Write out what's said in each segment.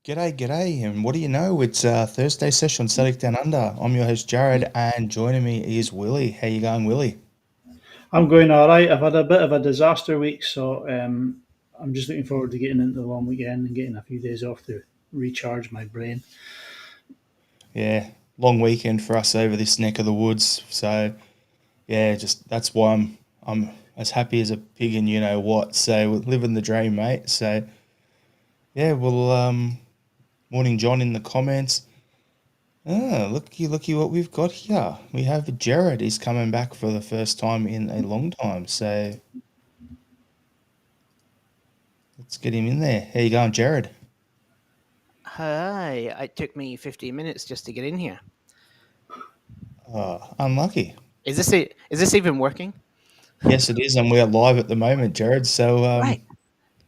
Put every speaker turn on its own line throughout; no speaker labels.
G'day, g'day, and what do you know? It's Thursday Sesh on Celtic Down Under. I'm your host Jared, and joining me is Willie. How you going, Willie?
I'm going all right. I've had a bit of a disaster week, so I'm just looking forward to getting into the long weekend and getting a few days off to recharge my brain.
Yeah, long weekend for us over this neck of the woods. So yeah, just that's why I'm as happy as a pig and you know what. So we're living the dream, mate. So yeah, well, morning, John, in the comments. Looky what we've got here. We have Jared. He's coming back for the first time in a long time. So let's get him in there. How you going, Jared?
Hi, it took me 15 minutes just to get in here.
Unlucky.
Is this even working?
Yes, it is, and we are live at the moment, Jared. So,
Right.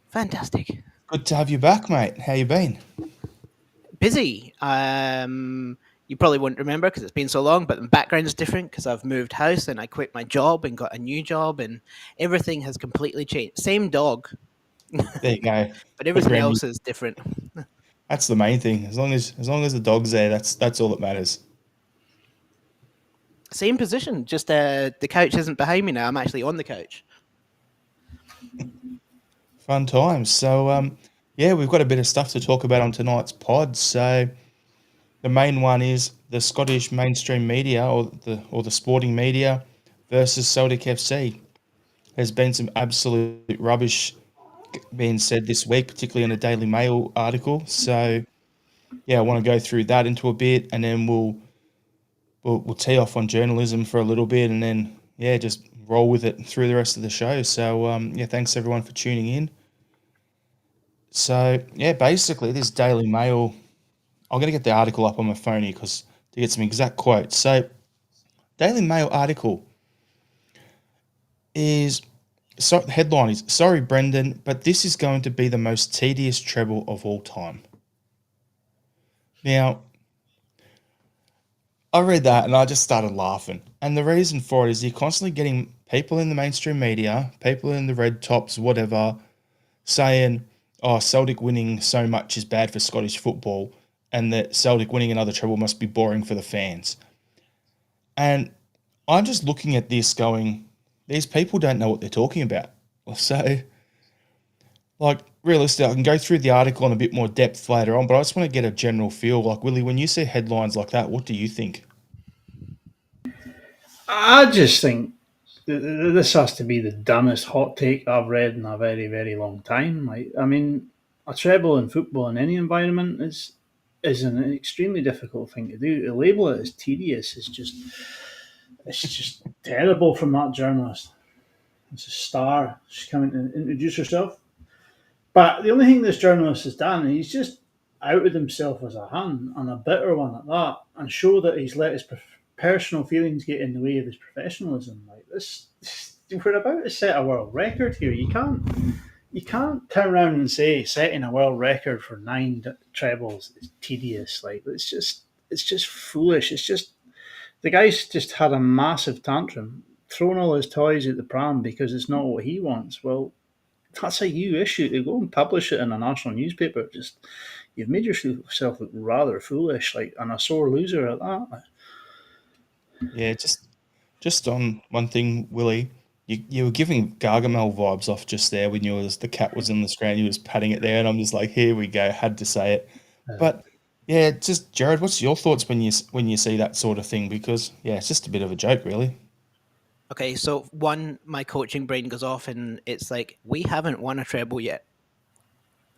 Fantastic.
good to have you back, mate. How you been?
Busy. You probably wouldn't remember because it's been so long, but the background's different because I've moved house and I quit my job and got a new job and everything has completely changed. Same dog,
There you go.
but
Put
everything
brand new.
else is different.
That's the main thing. As long as the dog's there, that's all that matters.
Same position, just the couch isn't behind me now. I'm actually on the couch.
Fun times. So, yeah, we've got a bit of stuff to talk about on tonight's pod. So, the main one is the Scottish mainstream media or the sporting media versus Celtic FC. There's been some absolute rubbish being said this week, particularly in a Daily Mail article. So, yeah, I want to go through that into a bit, and then we'll tee off on journalism for a little bit, and then yeah, just roll with it through the rest of the show. So yeah, thanks everyone for tuning in. So yeah, basically this Daily Mail. I'm going to get the article up on my phone here because to get some exact quotes. So Daily Mail article is so the headline is sorry Brendan, but this is going to be the most tedious treble of all time. Now I read that and I just started laughing. And the reason for it is you're constantly getting people in the mainstream media, people in the red tops, whatever, saying, oh, Celtic winning so much is bad for Scottish football and that Celtic winning another treble must be boring for the fans. And I'm just looking at this going, these people don't know what they're talking about. So, like, realistically, I can go through the article in a bit more depth later on, but I just want to get a general feel. Like, Willie, when you see headlines like that, what do you think?
I just think this has to be the dumbest hot take I've read in a very, very long time. I mean, a treble in football in any environment is an extremely difficult thing to do. To label it as tedious is just it's just terrible from that journalist. It's a star. She's coming to introduce herself. But the only thing this journalist has done, he's just outed himself as a Hun and a bitter one at that, and show that he's let his personal feelings get in the way of his professionalism. Like this, we're about to set a world record here. You can't turn around and say setting a world record for nine trebles is tedious. Like it's just foolish. It's just the guy's just had a massive tantrum, thrown all his toys at the pram because it's not what he wants. Well, that's a you issue to go and publish it in a national newspaper. Just you've made yourself look rather foolish, like and a sore loser at that.
Yeah, just on one thing, Willie, you were giving Gargamel vibes off just there when the cat was in the screen, you was patting it there, and I'm just like, here we go, had to say it. But yeah, just Jared, what's your thoughts when you see that sort of thing? Because yeah, it's just a bit of a joke, really.
Okay, so one, my coaching brain goes off and it's like, we haven't won a treble yet.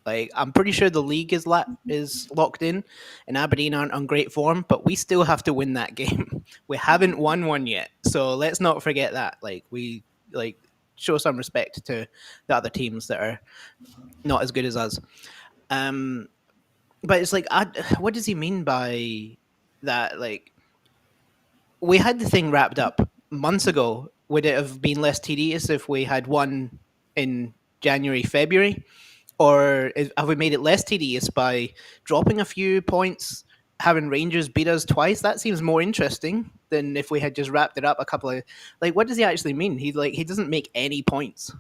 Like I'm pretty sure the league is locked in, and Aberdeen aren't on great form, but we still have to win that game. We haven't won one yet, so let's not forget that. Like we like show some respect to the other teams that are not as good as us. Um, but it's like, what does he mean by that? Like we had the thing wrapped up months ago. Would it have been less tedious if we had won in January, February? Or have we made it less tedious by dropping a few points, having Rangers beat us twice? That seems more interesting than if we had just wrapped it up a couple of like. What does he actually mean? He doesn't make any points.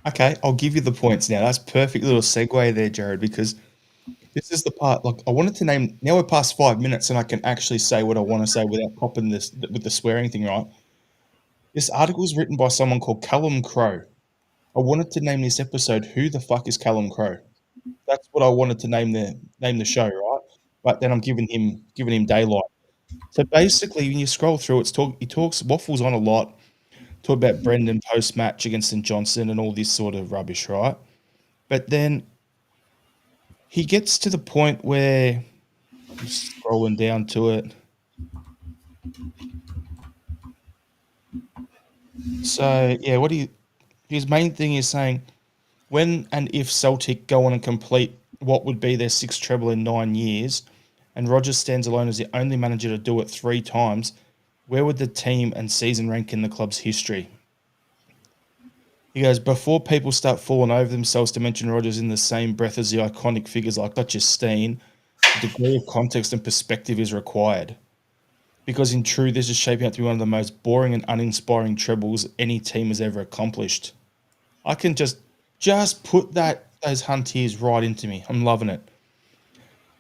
Okay, I'll give you the points now. That's perfect little segue there, Jared, because This is the part. Like, I wanted to name. Now we're past 5 minutes, and I can actually say what I want to say without popping this with the swearing thing. Right. This article was written by someone called Callum Crowe. I wanted to name this episode "Who the fuck is Callum Crowe?" That's what I wanted to name the show, right? But then I'm giving him daylight. So basically, when you scroll through, he talks waffles on a lot. Talk about Brendan post match against St Johnson and all this sort of rubbish, right? But then he gets to the point where I'm scrolling down to it. So yeah, his main thing is saying when and if Celtic go on and complete what would be their sixth treble in 9 years, and Rodgers stands alone as the only manager to do it 3 times, where would the team and season rank in the club's history? He goes, before people start falling over themselves to mention Rodgers in the same breath as the iconic figures like Dutcher Steen, a degree of context and perspective is required. Because in truth, this is shaping up to be one of the most boring and uninspiring trebles any team has ever accomplished. I can just put those hunties right into me. I'm loving it.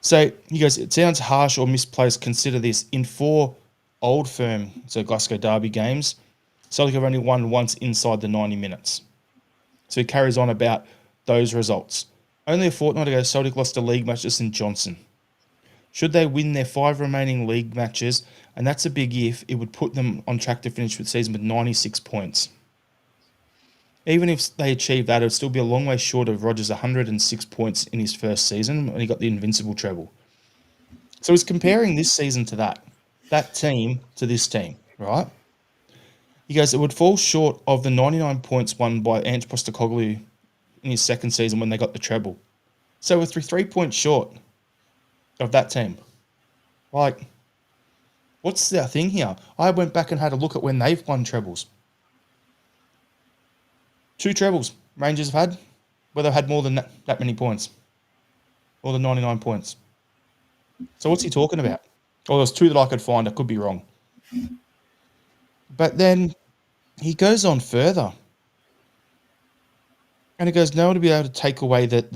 So he goes, it sounds harsh or misplaced. Consider this. In 4 old firm, so Glasgow Derby games, Celtic have only won once inside the 90 minutes. So he carries on about those results. Only a fortnight ago, Celtic lost a league match to St Johnson. Should they win their 5 remaining league matches, and that's a big if, it would put them on track to finish the season with 96 points. Even if they achieve that, it would still be a long way short of Rodgers' 106 points in his first season when he got the invincible treble. So he's comparing this season to that team to this team, right? He goes, it would fall short of the 99 points won by Ange Postecoglou in his second season when they got the treble. So we're 3 points short of that team. Like, what's the thing here? I went back and had a look at when they've won trebles. 2 trebles Rangers have had, where they've had more than that many points. More than 99 points. So what's he talking about? Oh, there's 2 that I could find. I could be wrong. But then he goes on further. And he goes, no one to be able to take away that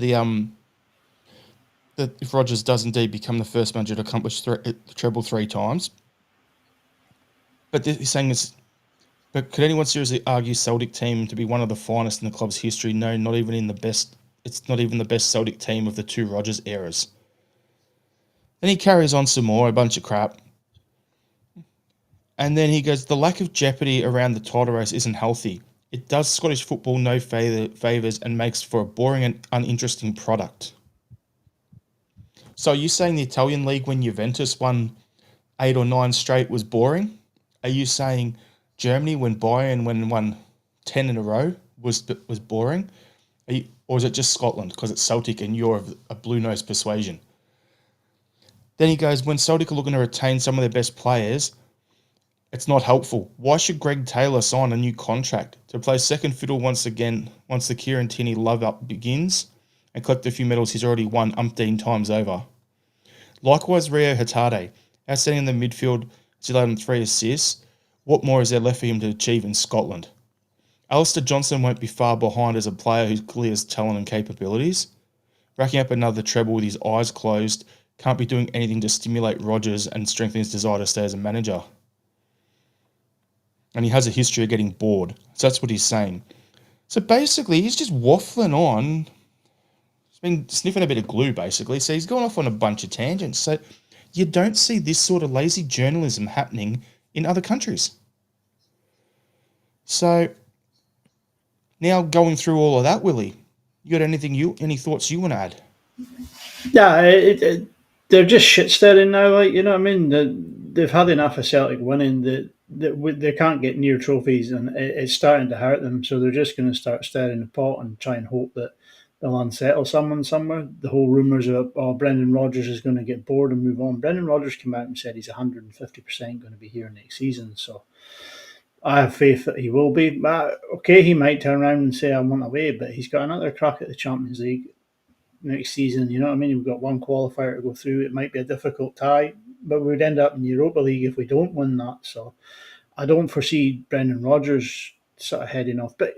that if Rodgers does indeed become the first manager to accomplish the treble 3 times. But he's saying this. But could anyone seriously argue Celtic team to be one of the finest in the club's history? No, not even in the best. It's not even the best Celtic team of the 2 Rodgers eras. Then he carries on some more, a bunch of crap. And then he goes, the lack of jeopardy around the title race isn't healthy. It does Scottish football no favours and makes for a boring and uninteresting product. So are you saying the Italian league when Juventus won 8 or 9 straight was boring? Are you saying Germany when Bayern won 10 in a row was boring? Or is it just Scotland because it's Celtic and you're of a blue-nosed persuasion? Then he goes, when Celtic are looking to retain some of their best players, it's not helpful. Why should Greg Taylor sign a new contract to play second fiddle once again once the Kieran Tierney love-up begins and collect a few medals he's already won umpteen times over? Likewise, Rio Hatate, outstanding in the midfield, has allowed him 3 assists. What more is there left for him to achieve in Scotland? Alistair Johnson won't be far behind as a player who clearly has talent and capabilities. Racking up another treble with his eyes closed, can't be doing anything to stimulate Rodgers and strengthen his desire to stay as a manager. And he has a history of getting bored. So that's what he's saying. So basically, he's just waffling on. He's been sniffing a bit of glue, basically. So he's gone off on a bunch of tangents. So you don't see this sort of lazy journalism happening in other countries. So now going through all of that, Willie, you got any thoughts you want to add?
Yeah, they're just shit staring now. Like, you know what I mean? They've had enough of Celtic winning. They can't get near trophies, and it's starting to hurt them. So they're just going to start stirring the pot and try and hope that they'll unsettle someone somewhere. The whole rumours of Brendan Rodgers is going to get bored and move on. Brendan Rodgers came out and said he's 150% going to be here next season. So I have faith that he will be. But okay, he might turn around and say I want away, but he's got another crack at the Champions League next season. You know what I mean? We've got 1 qualifier to go through. It might be a difficult tie, but we would end up in the Europa League if we don't win that. So I don't foresee Brendan Rodgers sort of heading off. But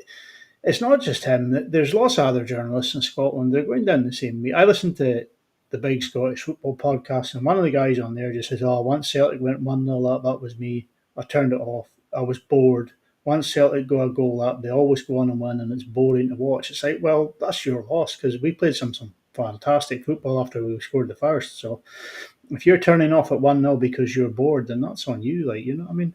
it's not just him. There's lots of other journalists in Scotland. They're going down the same way. I listened to the big Scottish football podcasts, and one of the guys on there just says, "Oh, once Celtic went 1-0 up, that was me. I turned it off. I was bored. Once Celtic go a goal up, they always go on and win, and it's boring to watch." It's like, well, that's your loss, because we played some fantastic football after we scored the first. So if you're turning off at 1-0 because you're bored, then that's on you. Like, you know what I mean?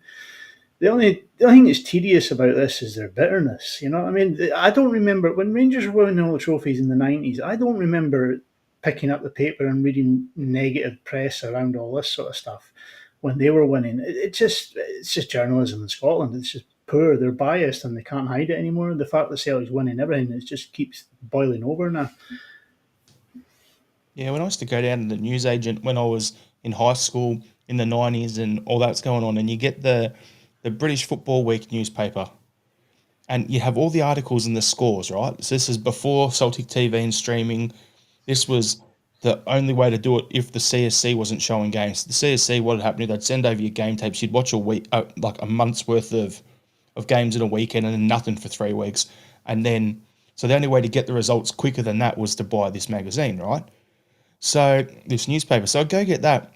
The only thing that's tedious about this is their bitterness. You know what I mean? I don't remember when Rangers were winning all the trophies in the 90s. I don't remember picking up the paper and reading negative press around all this sort of stuff when they were winning. It's just journalism in Scotland. It's just poor. They're biased and they can't hide it anymore. The fact that Celtic's winning everything, it just keeps boiling over now.
Yeah, when I used to go down to the newsagent when I was in high school in the 90s and all that's going on, and you get the British Football Week newspaper, and you have all the articles and the scores, right? So this is before Celtic TV and streaming. This was the only way to do it if the CSC wasn't showing games. The CSC, what had happened, they'd send over your game tapes. You'd watch a week, like a month's worth of games in a weekend, and then nothing for 3 weeks. And then, so the only way to get the results quicker than that was to buy this magazine, right? So this newspaper. So I'd go get that.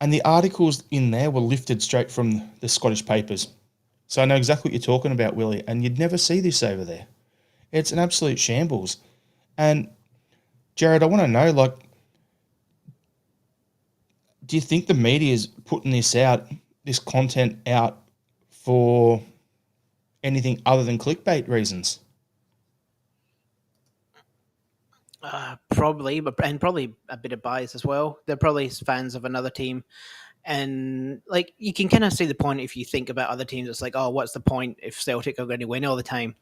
And the articles in there were lifted straight from the Scottish papers. So I know exactly what you're talking about, Willie, and you'd never see this over there. It's an absolute shambles. And Jared, I want to know, like, do you think the media is putting this content out for anything other than clickbait reasons?
Probably, and probably a bit of bias as well. They're probably fans of another team, and like you can kind of see the point if you think about other teams. It's like, oh, what's the point if Celtic are going to win all the time?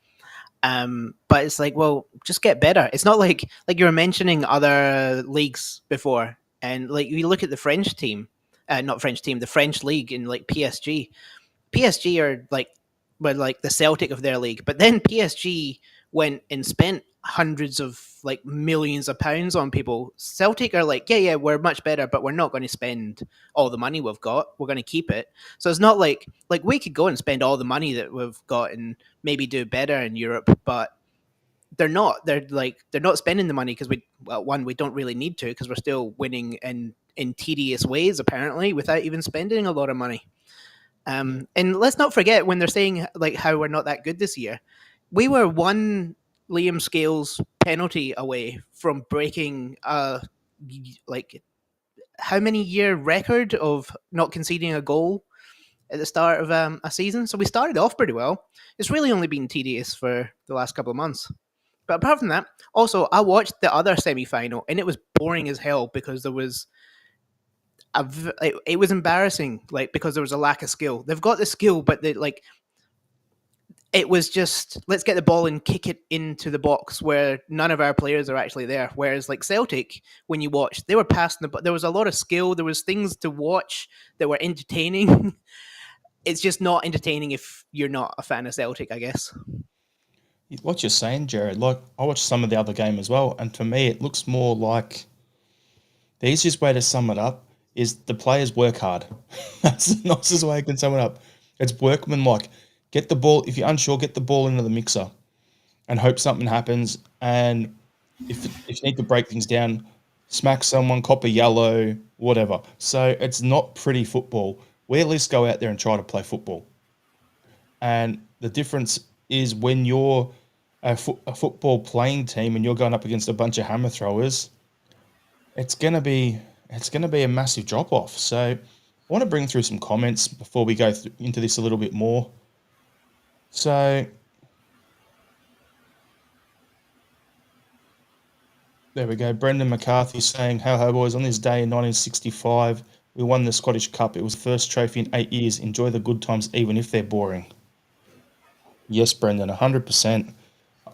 But it's like, well, just get better. It's not like you were mentioning other leagues before, and like you look at the French team, not French team, the French league in like PSG. PSG are were like the Celtic of their league, but then PSG went and spent hundreds of like millions of pounds on people. Celtic are like, yeah, we're much better, but we're not going to spend all the money we've got. We're going to keep it. So it's not like we could go and spend all the money that we've got and maybe do better in Europe, but they're not. They're not spending the money because we don't really need to, because we're still winning in tedious ways apparently without even spending a lot of money. And let's not forget, when they're saying like how we're not that good this year, we were one Liam Scales penalty away from breaking like how many year record of not conceding a goal at the start of a season. So we started off pretty well. It's really only been tedious for the last couple of months. But apart from that, also I watched the other semi-final and it was boring as hell because there was it was embarrassing, like, because there was a lack of skill. They've got the skill, but it was just, let's get the ball and kick it into the box where none of our players are actually there. Whereas like Celtic, when you watch, they were passing there was a lot of skill. There was things to watch that were entertaining. It's just not entertaining if you're not a fan of Celtic, I guess.
What you're saying, Jared, like I watched some of the other game as well, and for me it looks more like the easiest way to sum it up is the players work hard. That's the nicest way I can sum it up. It's workmanlike. Get the ball, if you're unsure, get the ball into the mixer and hope something happens. And if you need to break things down, smack someone, cop a yellow, whatever. So it's not pretty football. We at least go out there and try to play football. And the difference is when you're a football playing team and you're going up against a bunch of hammer throwers, it's going to be a massive drop off. So I want to bring through some comments before we go into this a little bit more. So there we go. Brendan McCarthy saying, "Ho boys, on this day in 1965, we won the Scottish Cup. It was the first trophy in 8 years. Enjoy the good times even if they're boring." Yes, Brendan, 100%.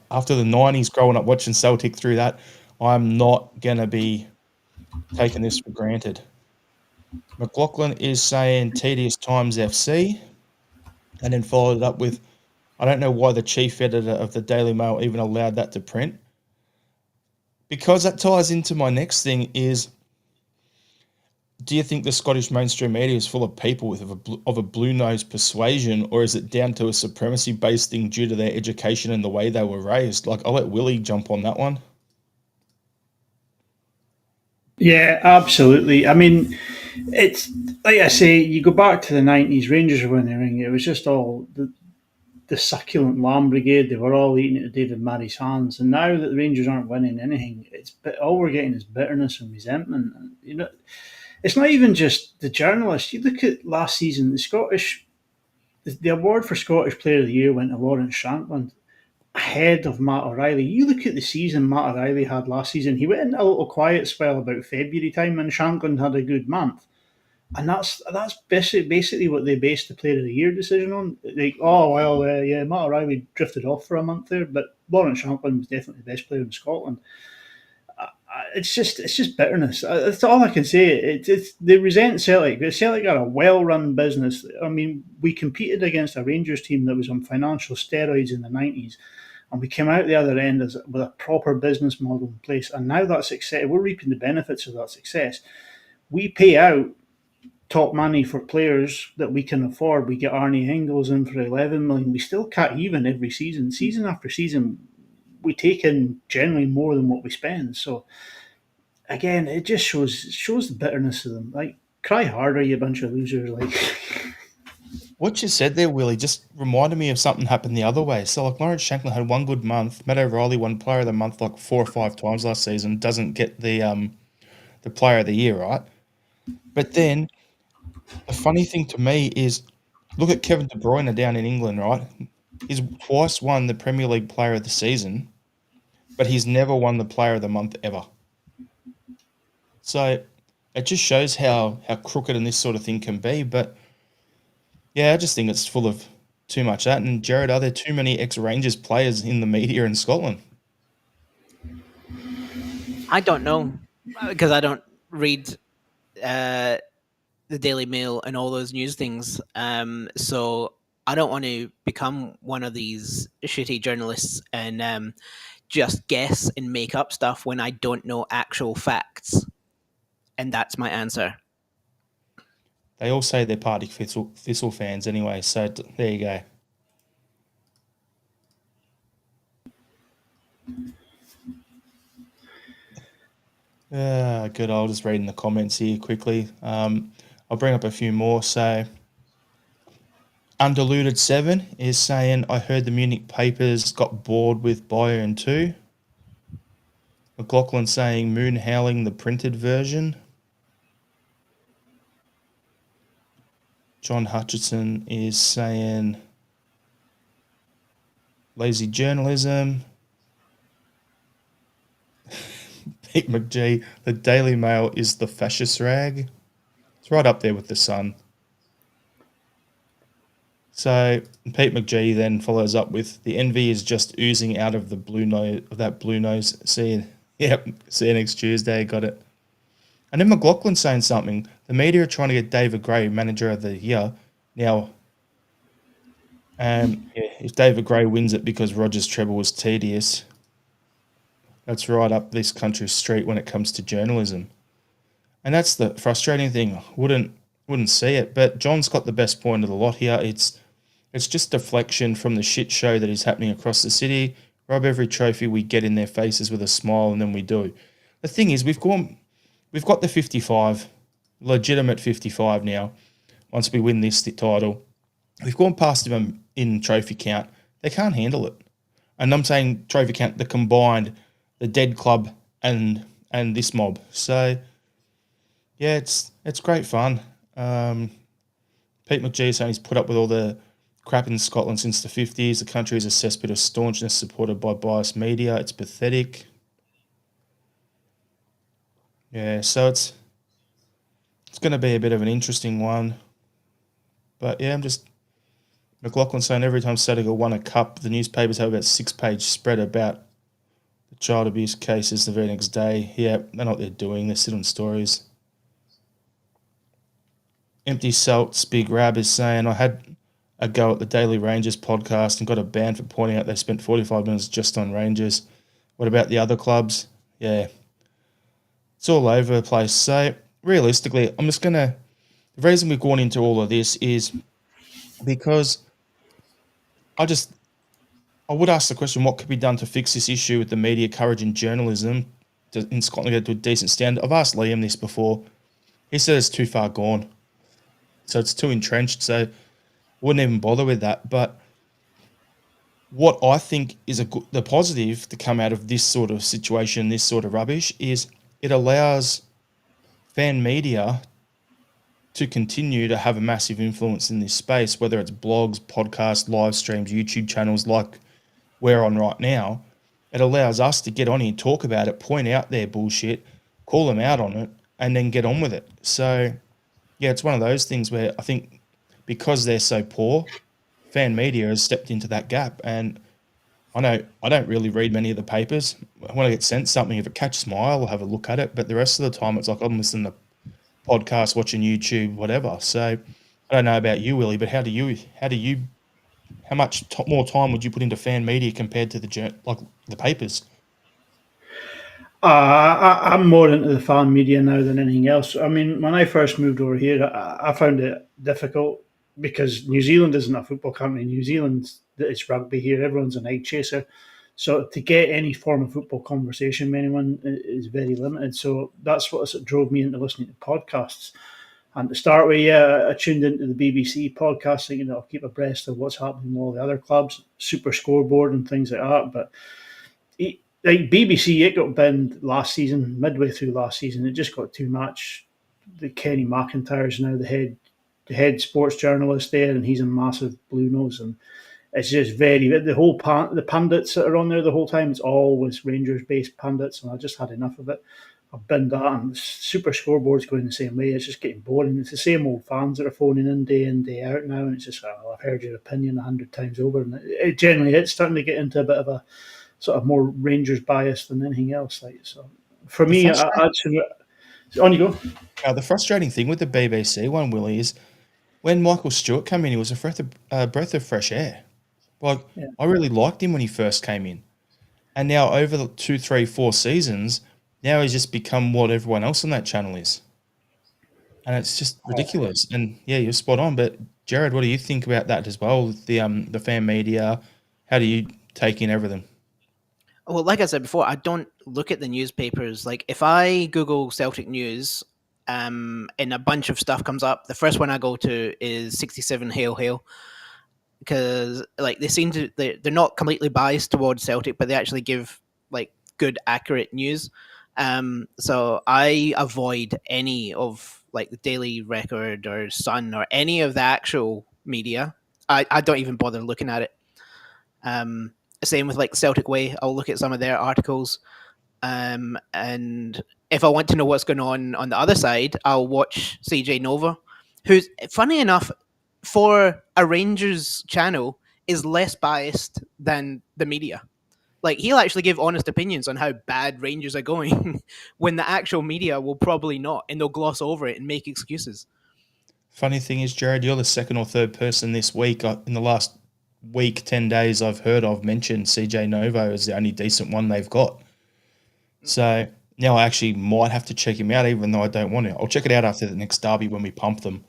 After the 90s, growing up watching Celtic through that, I'm not going to be taking this for granted. McLaughlin is saying tedious times FC, and then followed it up with, "I don't know why the chief editor of the Daily Mail even allowed that to print." Because that ties into my next thing is, do you think the Scottish mainstream media is full of people of a blue-nosed persuasion, or is it down to a supremacy-based thing due to their education and the way they were raised? Like, I'll let Willie jump on that one.
Yeah, absolutely. I mean, it's like I say, you go back to the 90s, Rangers were winning. It was just all the succulent lamb brigade. They were all eating at David Marrie's hands. And now that the Rangers aren't winning anything, all we're getting is bitterness and resentment. And, it's not even just the journalists. You look at last season, the award for Scottish Player of the Year went to Lawrence Shankland ahead of Matt O'Reilly. You look at the season Matt O'Reilly had last season. He went in a little quiet spell about February time, and Shankland had a good month. And that's basically what they based the Player of the Year decision on. Like, oh well, yeah, Matt O'Reilly drifted off for a month there, but Lawrence Shankland was definitely the best player in Scotland. It's just bitterness. That's all I can say. They resent Celtic. But Celtic are a well-run business. I mean, we competed against a Rangers team that was on financial steroids in the 90s, and we came out the other end with a proper business model in place. And now that success, we're reaping the benefits of that success. We pay out top money for players that we can afford. We get Arnie Engels in for 11 million. We still cut even every season. Season after season, we take in generally more than what we spend. So again, it just shows the bitterness of them. Like, cry harder, you bunch of losers. Like,
What you said there, Willie, just reminded me of something happened the other way. So, like, Lawrence Shankland had one good month. Matt O'Reilly won Player of the Month like 4 or 5 times last season. Doesn't get the Player of the Year, right? But then the funny thing to me is, look at Kevin De Bruyne down in England, right? He's twice won the Premier League Player of the Season, but he's never won the Player of the Month ever. So it just shows how crooked and this sort of thing can be. But yeah, I just think it's full of too much that. And Jared, are there too many ex-Rangers players in the media in Scotland?
I don't know because I don't read uh, the Daily Mail and all those news things. So I don't want to become one of these shitty journalists and just guess and make up stuff when I don't know actual facts. And that's my answer.
They all say they're Partick Thistle fans anyway, so there you go. Good. I'll just read in the comments here quickly. I'll bring up a few more. So, Undiluted7 is saying, I heard the Munich papers got bored with Bayern 2. McLaughlin saying, Moon Howling the printed version. John Hutchinson is saying, lazy journalism. Pete McGee, the Daily Mail is the fascist rag. It's right up there with the Sun. So Pete McGee then follows up with, the envy is just oozing out of the blue nose. See you next Tuesday. Got it. And then McLaughlin saying something. The media are trying to get David Gray manager of the year now. If David Gray wins it because Rogers' treble was tedious, that's right up this country's street when it comes to journalism. And that's the frustrating thing. Wouldn't see it, but John's got the best point of the lot here. It's just deflection from the shit show that is happening across the city. Rub every trophy we get in their faces with a smile, and then we do. The thing is, we've got the 55, legitimate 55 now. Once we win this title, we've gone past them in trophy count. They can't handle it, and I'm saying trophy count, the combined, the dead club and this mob. So yeah, it's great fun. Pete McGee is saying he's put up with all the crap in Scotland since the 50s. The country is a cesspit of staunchness supported by biased media. It's pathetic. Yeah, so it's going to be a bit of an interesting one. But yeah, McLaughlin saying every time Celtic won a cup, the newspapers have about 6-page spread about the child abuse cases the very next day. Yeah, they know what they're doing. They sit on stories. Empty Salt's Big Rab is saying, I had a go at the Daily Rangers podcast and got a ban for pointing out they spent 45 minutes just on Rangers. What about the other clubs? Yeah, it's all over the place. So realistically, the reason we've gone into all of this is because I would ask the question, what could be done to fix this issue with the media coverage and journalism in Scotland go to a decent standard. I've asked Liam this before. He said it's too far gone. So it's too entrenched. So wouldn't even bother with that. But what I think is the positive to come out of this sort of situation, this sort of rubbish, is it allows fan media to continue to have a massive influence in this space, whether it's blogs, podcasts, live streams, YouTube channels like we're on right now. It allows us to get on here, talk about it, point out their bullshit, call them out on it, and then get on with it. So, yeah, it's one of those things where I think because they're so poor, fan media has stepped into that gap. And I know I don't really read many of the papers. When I get sent something, if it catches my eye, I'll have a look at it. But the rest of the time, it's like I'm listening to podcasts, watching YouTube, whatever. So I don't know about you, Willie, but how much more time would you put into fan media compared to the papers?
I'm more into the fan media now than anything else. I mean, when I first moved over here, I found it difficult because New Zealand isn't a football country. New Zealand, it's rugby here. Everyone's an egg chaser. So to get any form of football conversation with anyone is very limited. So that's what drove me into listening to podcasts. And to start with, I tuned into the BBC podcast, thinking I'll keep abreast of what's happening in all the other clubs, Super Scoreboard and things like that. But like BBC, it got binned last season, midway through last season. It just got too much. The Kenny McIntyre's now the head sports journalist there, and he's a massive blue nose, and it's just the pundits that are on there the whole time. It's always Rangers based pundits, and I just had enough of it. I've binned that, and Super Scoreboard's going the same way. It's just getting boring. It's the same old fans that are phoning in, day out now, and it's just, I've heard your opinion 100 times over, and it generally it's starting to get into a bit of a sort of more Rangers bias than anything else. Like, so for me, on you go.
The frustrating thing with the BBC one, Willie, is when Michael Stewart came in, he was a breath of fresh air. Like, yeah. I really liked him when he first came in. And now over the 2, 3, 4 seasons, now he's just become what everyone else on that channel is. And it's just ridiculous. And yeah, you're spot on. But Jared, what do you think about that as well? The fan media, how do you take in everything?
Well, like I said before, I don't look at the newspapers. Like, if I Google Celtic news, and a bunch of stuff comes up, the first one I go to is 67 Hail Hail, because like they're not completely biased towards Celtic, but they actually give like good, accurate news. So I avoid any of like the Daily Record or Sun or any of the actual media. I don't even bother looking at it. Same with like Celtic Way. I'll look at some of their articles. And if I want to know what's going on the other side, I'll watch CJ Nova, who's, funny enough, for a Rangers channel, is less biased than the media. Like, he'll actually give honest opinions on how bad Rangers are going when the actual media will probably not, and they'll gloss over it and make excuses.
Funny thing is, Jared, you're the second or third person this week in the last week, 10 days I've heard of mentioned CJ Novo as the only decent one they've got. So now I actually might have to check him out, even though I don't want to. I'll check it out after the next derby when we pump them.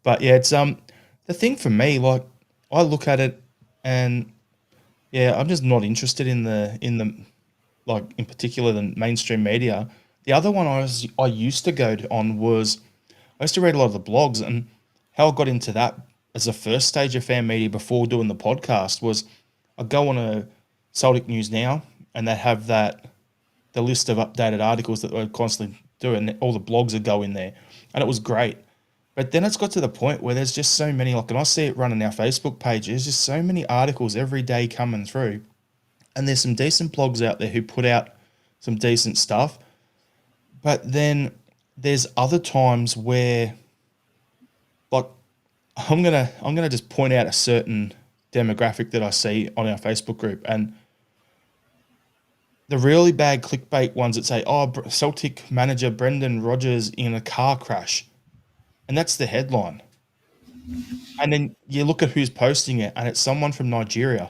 But yeah, it's the thing for me, like, I look at it and yeah, I'm just not interested in the like, in particular, the mainstream media. The other one I used to go on was, I used to read a lot of the blogs, and how I got into that as the first stage of fan media before doing the podcast was I go on a Celtic News Now, and they have the list of updated articles that they constantly do, and all the blogs that go in there, and it was great. But then it's got to the point where there's just so many, like, and I see it running our Facebook page, there's just so many articles every day coming through, and there's some decent blogs out there who put out some decent stuff, but then there's other times where, like, I'm gonna just point out a certain demographic that I see on our Facebook group, and the really bad clickbait ones that say, Celtic manager Brendan Rodgers in a car crash, and that's the headline. And then you look at who's posting it, and it's someone from Nigeria,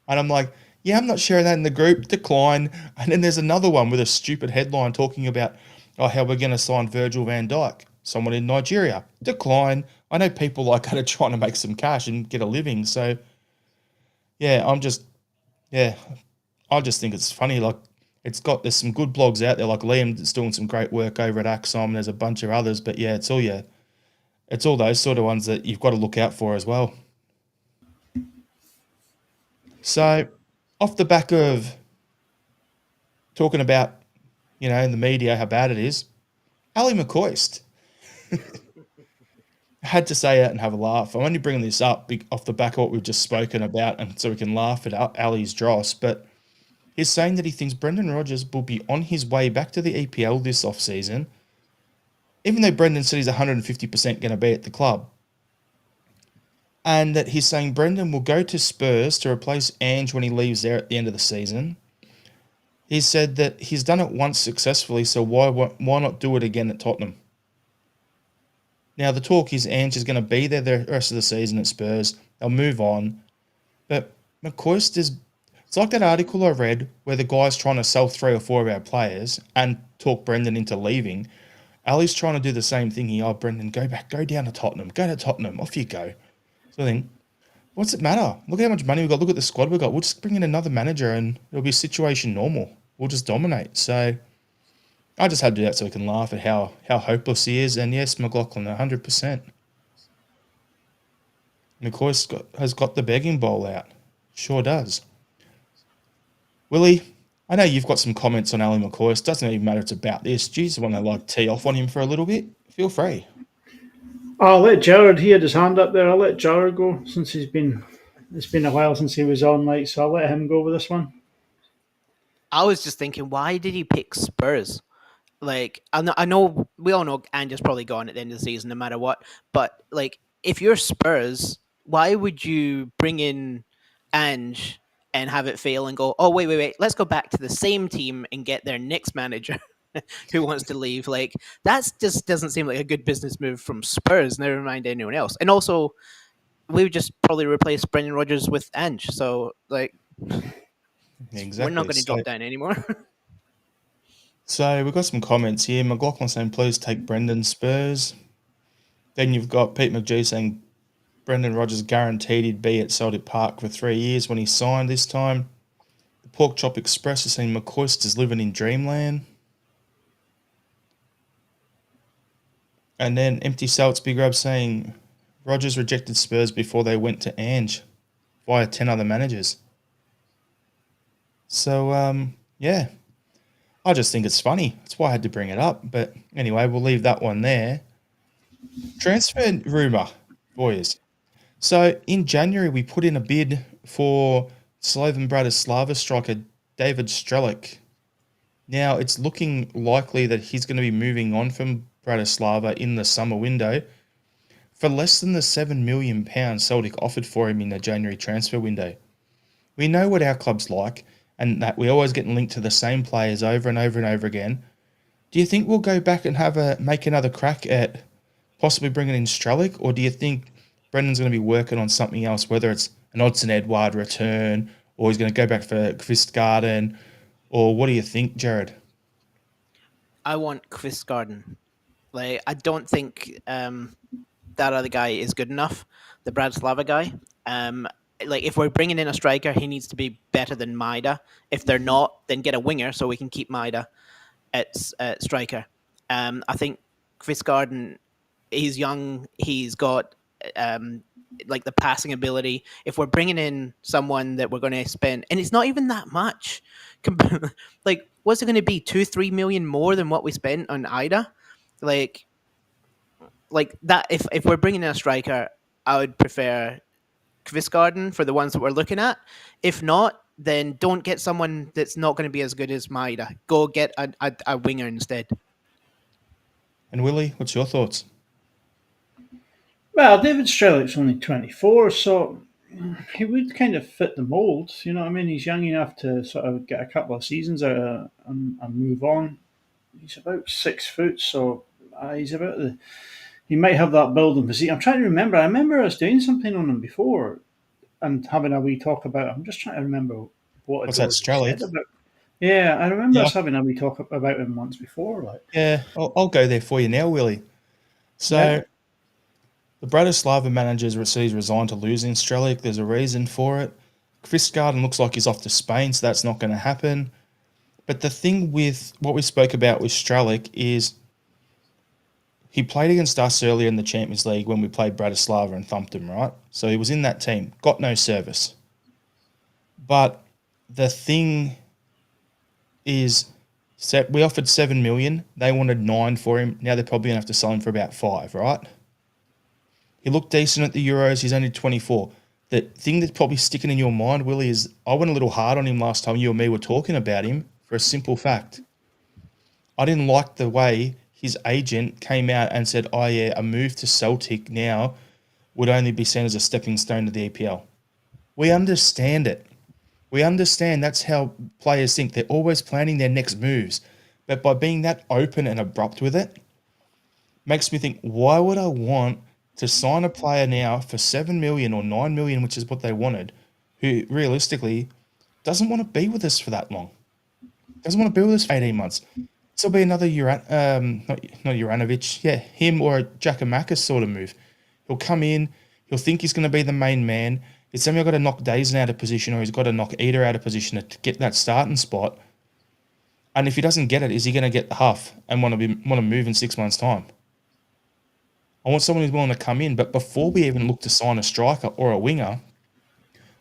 and I'm like, yeah, I'm not sharing that in the group, decline. And then there's another one with a stupid headline talking about, how we're going to sign Virgil van Dijk, someone in Nigeria, decline. I know people like that are trying to make some cash and get a living. So, yeah, I just think it's funny. Like, there's some good blogs out there. Like Liam is doing some great work over at Axom. There's a bunch of others, but yeah, it's all those sort of ones that you've got to look out for as well. So, off the back of talking about, in the media how bad it is, Ali McCoist. I had to say it and have a laugh. I'm only bringing this up off the back of what we've just spoken about, and so we can laugh at Ali's dross. But he's saying that he thinks Brendan Rodgers will be on his way back to the EPL this off-season, even though Brendan said he's 150% going to be at the club. And that he's saying Brendan will go to Spurs to replace Ange when he leaves there at the end of the season. He said that he's done it once successfully, so why not do it again at Tottenham? Now, the talk is Ange is going to be there the rest of the season at Spurs. They'll move on. But McCoist it's like that article I read where the guy's trying to sell 3 or 4 of our players and talk Brendan into leaving. Ali's trying to do the same thing. Brendan, go down to Tottenham. Go to Tottenham. Off you go. So then, what's it matter? Look at how much money we've got. Look at the squad we've got. We'll just bring in another manager and it'll be situation normal. We'll just dominate. So I just had to do that so we can laugh at how hopeless he is. And yes, McLaughlin, 100%. McCoy has got the begging bowl out. Sure does. Willie, I know you've got some comments on Ali McCoy. It doesn't even matter it's about this. Geez, I want to tee off on him for a little bit. Feel free.
I'll let Jared, he had his hand up there. I'll let Jared go since it's been a while since he was on, so I'll let him go with this one.
I was just thinking, why did he pick Spurs? I know we all know Ange is probably gone at the end of the season, no matter what. But if you're Spurs, why would you bring in Ange and have it fail and go, oh wait, let's go back to the same team and get their next manager who wants to leave? That just doesn't seem like a good business move from Spurs. Never mind anyone else. And also, we would just probably replace Brendan Rodgers with Ange. So
exactly.
We're not going to drop down anymore.
So we've got some comments here. McLaughlin saying, please take Brendan Spurs. Then you've got Pete McGee saying Brendan Rodgers guaranteed he'd be at Celtic Park for 3 years when he signed this time. The Pork Chop Express is saying McCoist is living in dreamland. And then Empty Salts Big Rub saying Rodgers rejected Spurs before they went to Ange via 10 other managers. So, yeah. I just think it's funny. That's why I had to bring it up. But anyway, we'll leave that one there. Transfer rumour, boys. So in January, we put in a bid for Slovan Bratislava striker David Strelic. Now, it's looking likely that he's going to be moving on from Bratislava in the summer window for less than the £7 million Celtic offered for him in the January transfer window. We know what our club's like, and that we always get linked to the same players over and over and over again. Do you think we'll go back and make another crack at possibly bringing in Strelic, or do you think Brendan's going to be working on something else, whether it's an Odson Edward return, or he's going to go back for Kvistgarden, or what do you think, Jared?
I want Kvistgarden. I don't think that other guy is good enough, the Bratislava guy. If we're bringing in a striker, he needs to be better than Maida. If they're not, then get a winger so we can keep Maida at striker. I think Kvistgarden, he's young. He's got the passing ability. If we're bringing in someone that we're going to spend, and it's not even that much. What's it going to be? 2-3 million more than what we spent on Ida? Like that. If we're bringing in a striker, I would prefer Kvistgarden for the ones that we're looking at. If not, then don't get someone that's not going to be as good as Maida. Go get a winger instead.
And Willie, what's your thoughts?
Well, David Strelic's only 24, so he would kind of fit the mould. You know what I mean? He's young enough to sort of get a couple of seasons out and move on. He's about 6 foot, so he's about he might have that building physique. I'm trying to remember. I remember us doing something on him before and having a wee talk about it. I'm just trying to remember what
What's that, Strelic?
Yeah, I remember us having a wee talk about him once before.
Yeah, I'll go there for you now, Willie. So, the Bratislava manager he's resigned to losing Strelic. There's a reason for it. Chris Garden looks like he's off to Spain, so that's not going to happen. But the thing with what we spoke about with Strelic is he played against us earlier in the Champions League when we played Bratislava and thumped him, right? So he was in that team, got no service. But the thing is, we offered 7 million. They wanted 9 for him. Now they're probably going to have to sell him for about 5, right? He looked decent at the Euros. He's only 24. The thing that's probably sticking in your mind, Willie, is I went a little hard on him last time you and me were talking about him for a simple fact. I didn't like the way his agent came out and said, oh yeah, a move to Celtic now would only be seen as a stepping stone to the EPL. We understand it. We understand that's how players think. They're always planning their next moves. But by being that open and abrupt with it, makes me think, why would I want to sign a player now for 7 million or 9 million, which is what they wanted, who realistically doesn't want to be with us for that long? Doesn't want to be with us for 18 months. This will be another not Juranovic, yeah, him or a Giacomakis sort of move. He'll come in, he'll think he's going to be the main man. It's somehow got to knock Dazen out of position, or he's got to knock Eder out of position to get that starting spot. And if he doesn't get it, is he going to get the huff and want to move in 6 months' time? I want someone who's willing to come in. But before we even look to sign a striker or a winger,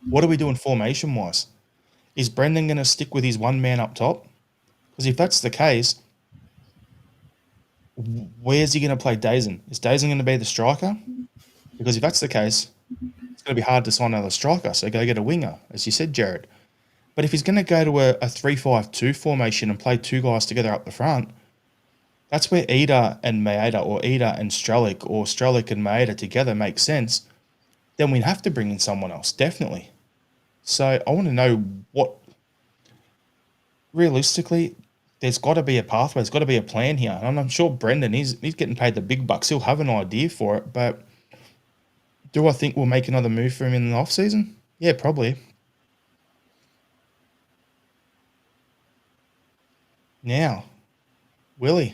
what are we doing formation-wise? Is Brendan going to stick with his one man up top? Because if that's the case, where's he going to play Dazen? Is Dazen going to be the striker? Because if that's the case, it's going to be hard to sign another striker, so go get a winger, as you said, Jared. But if he's going to go to a 3-5-2 formation and play 2 guys together up the front, that's where Eder and Maeda, or Eder and Strelic, or Strelic and Maeda together makes sense. Then we'd have to bring in someone else, definitely. So I want to know what, realistically, there's got to be a pathway. There's got to be a plan here. And I'm sure Brendan, he's getting paid the big bucks. He'll have an idea for it. But do I think we'll make another move for him in the off-season? Yeah, probably. Now, Willie,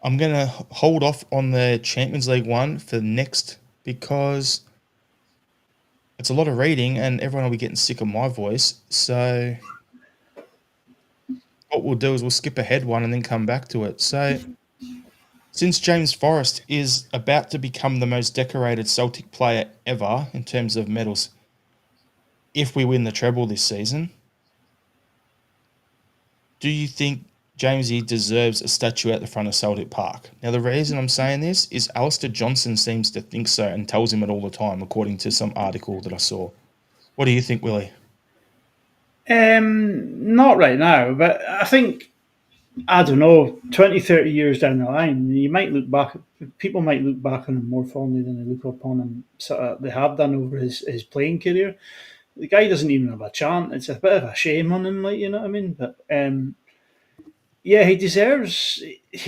I'm going to hold off on the Champions League one for next because it's a lot of reading and everyone will be getting sick of my voice. So what we'll do is we'll skip ahead one and then come back to it. So since James Forrest is about to become the most decorated Celtic player ever in terms of medals, if we win the treble this season, do you think Jamesy deserves a statue at the front of Celtic Park? Now, the reason I'm saying this is Alistair Johnson seems to think so and tells him it all the time, according to some article that I saw. What do you think, Willie?
Not right now, but I think, I don't know, 20, 30 years down the line, you might look back, people might look back on him more fondly than they look upon him, sort of, they have done over his playing career. The guy doesn't even have a chant. It's a bit of a shame on him, like, you know what I mean? But yeah, he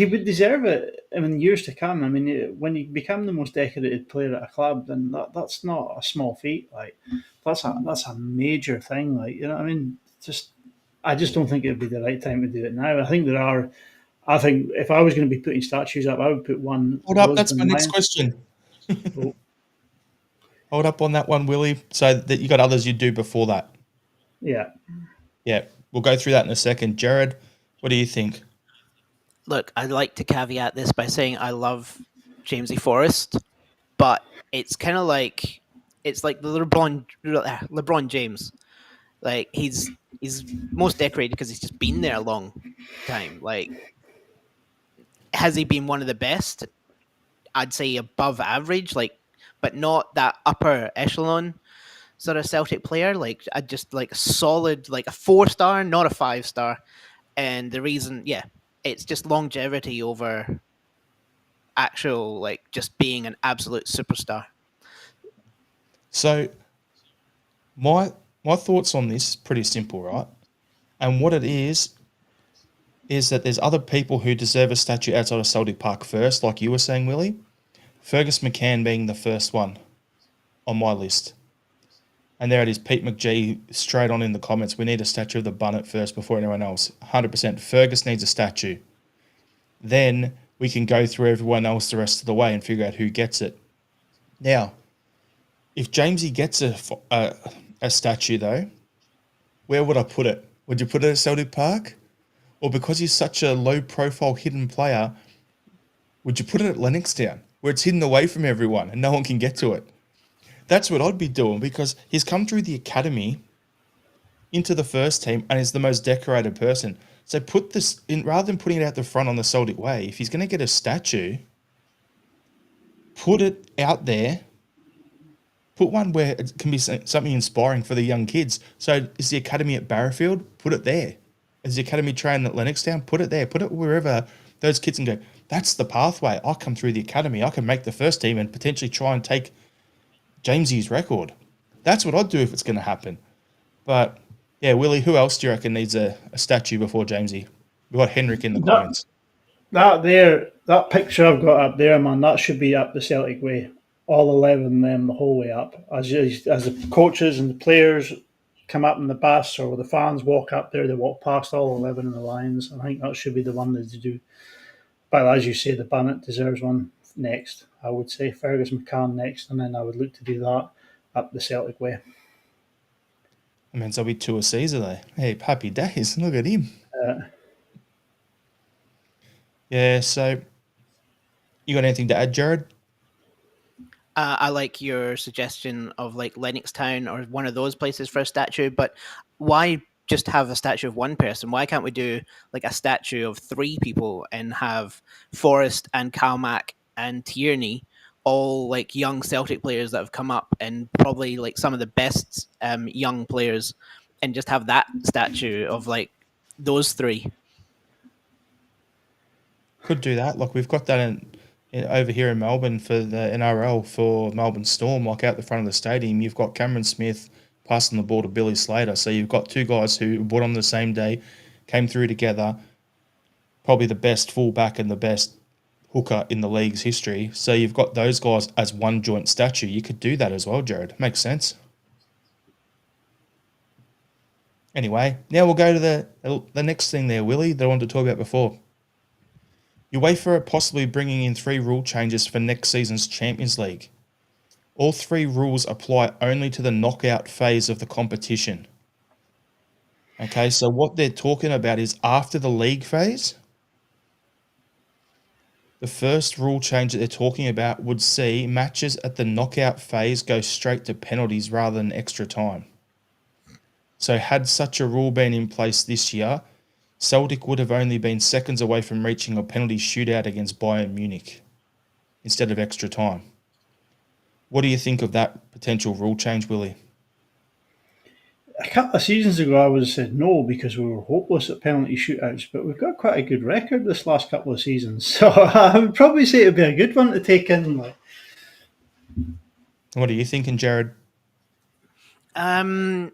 would deserve it in years to come. I mean, when you become the most decorated player at a club, then that's not a small feat. Like, that's a major thing. Like, you know what I mean? I just don't think it would be the right time to do it now. I think if I was going to be putting statues up, I would put one.
Hold up, that's my next question.
Oh.
Hold up on that one, Willie, so that you got others you'd do before that.
Yeah.
Yeah, we'll go through that in a second. Jared, what do you think?
Look, I'd like to caveat this by saying I love Jamesy Forrest, but it's kind of like the LeBron James. Like, he's most decorated because he's just been there a long time. Like, has he been one of the best? I'd say above average, like, but not that upper echelon sort of Celtic player. Like, I just like a solid, like a 4-star, not a 5-star. And the reason, it's just longevity over actual, like, just being an absolute superstar.
So my thoughts on this is pretty simple, right? And what it is that there's other people who deserve a statue outside of Celtic Park first, like you were saying, Willie. Fergus McCann being the first one on my list. And there it is, Pete McGee, straight on in the comments. We need a statue of the Bunnet first before anyone else. 100%. Fergus needs a statue. Then we can go through everyone else the rest of the way and figure out who gets it. Now, If Jamesy gets a statue though, where would I put it? Would you put it at Celtic Park? Or because he's such a low profile hidden player, would you put it at Lennoxtown, where it's hidden away from everyone and no one can get to it? That's what I'd be doing, because he's come through the academy into the first team and is the most decorated person. So put this in, rather than putting it out the front on the Celtic way, if he's going to get a statue, put it out there. Put one where it can be something inspiring for the young kids. So is the academy at Barrowfield? Put it there. Is the academy training at Lennoxtown? Put it there. Put it wherever those kids can go. That's the pathway. I'll come through the academy. I can make the first team and potentially try and take Jamesy's record. That's what I'd do if it's going to happen. But yeah, Willie, who else do you reckon needs a statue before Jamesy? We've got Henrik in the comments.
That picture I've got up there, man, that should be up the Celtic way. All 11 of them the whole way up. As the coaches and the players come up in the bus, or the fans walk up there, they walk past all 11 of the Lions. I think that should be the one that they do. But as you say, the Bennett deserves one next. I would say Fergus McCann next, and then I would look to do that up the Celtic way.
I mean, so we 2 a season though. Hey, happy days. Look at him. Yeah, so you got anything to add, Jared?
I like your suggestion of like Lennoxtown or one of those places for a statue, but why just have a statue of one person? Why can't we do like a statue of 3 people and have Forrest and Calmac and Tierney, all like young Celtic players that have come up and probably like some of the best young players, and just have that statue of like those 3?
Could do that. Like we've got that in over here in Melbourne for the NRL for Melbourne Storm, like out the front of the stadium. You've got Cameron Smith passing the ball to Billy Slater. So you've got 2 guys who were born on the same day, came through together, probably the best fullback and the best hooker in the league's history. So you've got those guys as one joint statue. You could do that as well, Jared. Makes sense. Anyway, now we'll go to the next thing there, Willie, that I wanted to talk about before. UEFA are possibly bringing in 3 rule changes for next season's Champions League. All 3 rules apply only to the knockout phase of the competition. Okay, so what they're talking about is after the league phase, the first rule change that they're talking about would see matches at the knockout phase go straight to penalties rather than extra time. So had such a rule been in place this year, Celtic would have only been seconds away from reaching a penalty shootout against Bayern Munich instead of extra time. What do you think of that potential rule change, Willie?
A couple of seasons ago, I would have said no because we were hopeless at penalty shootouts, but we've got quite a good record this last couple of seasons. So I would probably say it would be a good one to take in.
What are you thinking, Jared?
I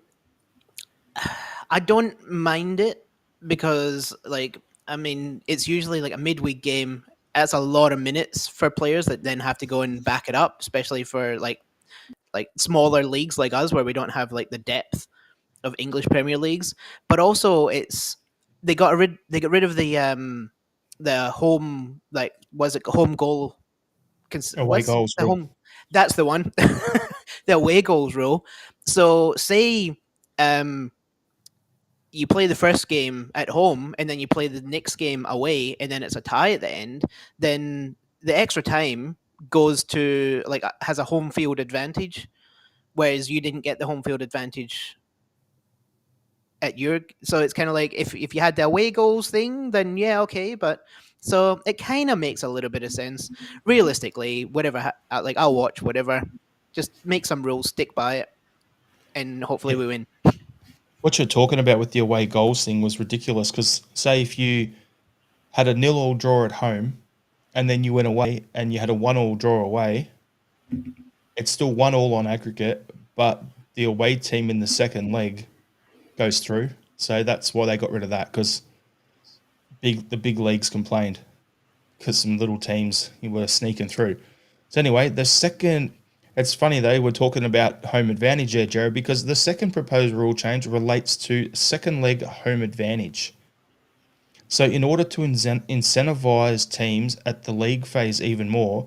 don't mind it because, like, I mean, it's usually like a midweek game. That's a lot of minutes for players that then have to go and back it up, especially for like smaller leagues like us where we don't have like the depth of English Premier Leagues. But also, they got rid of the home, like, was it home goal?
Away goals rule.
That's the one. The away goals rule. So say you play the first game at home and then you play the next game away and then it's a tie at the end, then the extra time goes to like has a home field advantage, whereas you didn't get the home field advantage at your. So it's kind of like if you had the away goals thing, then yeah, okay, but so it kind of makes a little bit of sense. Realistically, whatever, like I'll watch whatever. Just make some rules, stick by it, and hopefully we win.
What you're talking about with the away goals thing was ridiculous because say if you had a 0-0 draw at home and then you went away and you had a 1-1 draw away, it's still 1-1 on aggregate, but the away team in the second leg goes through. So that's why they got rid of that because the big leagues complained because some little teams were sneaking through. So anyway, the second... It's funny, though, we're talking about home advantage there, Jared, because the second proposed rule change relates to second leg home advantage. So in order to incentivize teams at the league phase even more,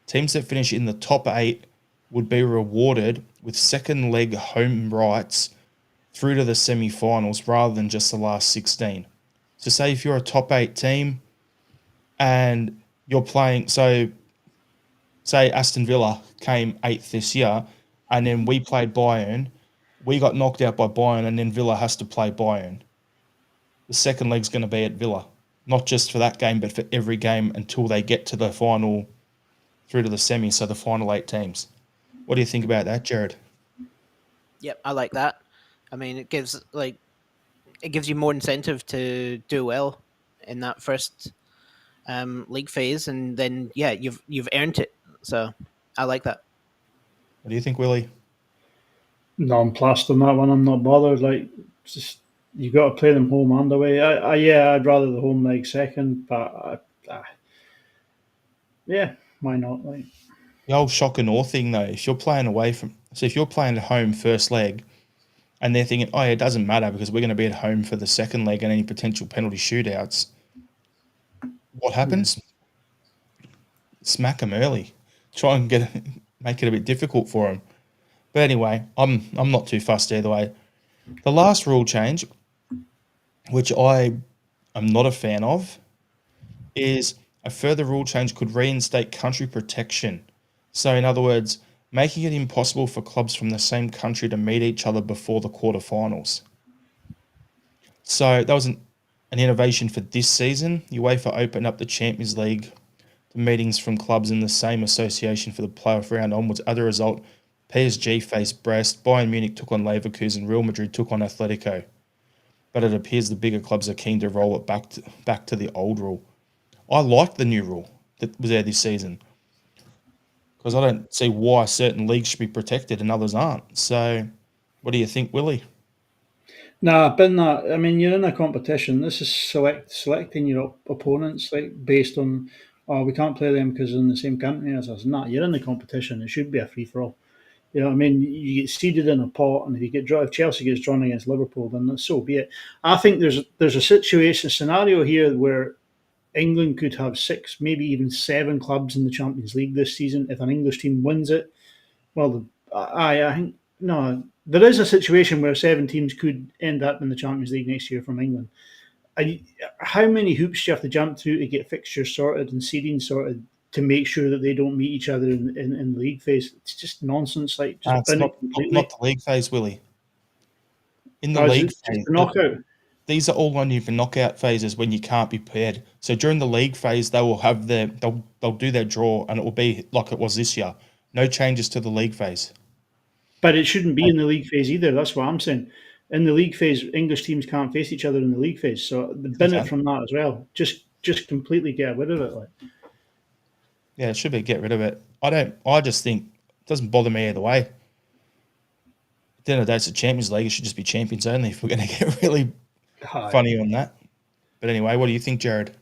teams that finish in the top 8 would be rewarded with second leg home rights through to the semi-finals rather than just the last 16. So say if you're a top 8 team and you're playing, so say Aston Villa came 8th this year and then we played Bayern, we got knocked out by Bayern and then Villa has to play Bayern. The second leg's going to be at Villa, not just for that game, but for every game until they get to the final, through to the semi, so the final 8 teams. What do you think about that, Jared?
Yep, I like that. I mean, it gives you more incentive to do well in that first league phase, and then yeah, you've earned it. So I like that.
What do you think, Willie?
Nonplussed on that one. I'm not bothered. Like, just you got to play them home and away. Yeah, I'd rather the home leg second, but yeah, why not? Like,
The old shock and awe thing, though, if you're playing away from, so if you're playing at home first leg, and they're thinking, oh, yeah, it doesn't matter because we're going to be at home for the second leg and any potential penalty shootouts. What happens? Smack them early. Try and make it a bit difficult for them. But anyway, I'm not too fussed either way. The last rule change, which I am not a fan of, is a further rule change could reinstate country protection. So in other words, making it impossible for clubs from the same country to meet each other before the quarterfinals. So that was an innovation for this season. UEFA opened up the Champions League to meetings from clubs in the same association for the playoff round onwards. As a result, PSG faced Brest, Bayern Munich took on Leverkusen, Real Madrid took on Atletico. But it appears the bigger clubs are keen to roll it back to the old rule. I like the new rule that was there this season because I don't see why certain leagues should be protected and others aren't. So, what do you think, Willie?
nah, been that. I mean, you're in a competition. This is selecting your opponents like based on, oh, we can't play them because they're in the same country as us. Nah, you're in the competition. It should be a free for all. You know what I mean? You get seeded in a pot, and if you get drawn, if Chelsea gets drawn against Liverpool, then so be it. I think there's a scenario here where England could have 6, maybe even 7 clubs in the Champions League this season if an English team wins it. Well, I think no, there is a situation where 7 teams could end up in the Champions League next year from England. How many hoops do you have to jump through to get fixtures sorted and seeding sorted to make sure that they don't meet each other in the league phase? It's just nonsense. Like, just
It's
bin it completely.
not the league phase, Willie. In the
Or is
league
it just
phase,
the knockout?
these are all only for knockout phases when you can't be paired. So during the league phase, they will have they'll do their draw and it will be like it was this year. No changes to the league phase.
But it shouldn't be in the league phase either. That's what I'm saying. In the league phase, English teams can't face each other in the league phase, so bin it
Okay.
from that as well. Just completely get rid of it. Like,
Yeah, it should be get rid of it. I just think it doesn't bother me either way. At the end of the day, it's a Champions League. It should just be champions only if we're going to get really
hi.
funny on that. But anyway, what do you think, Jared?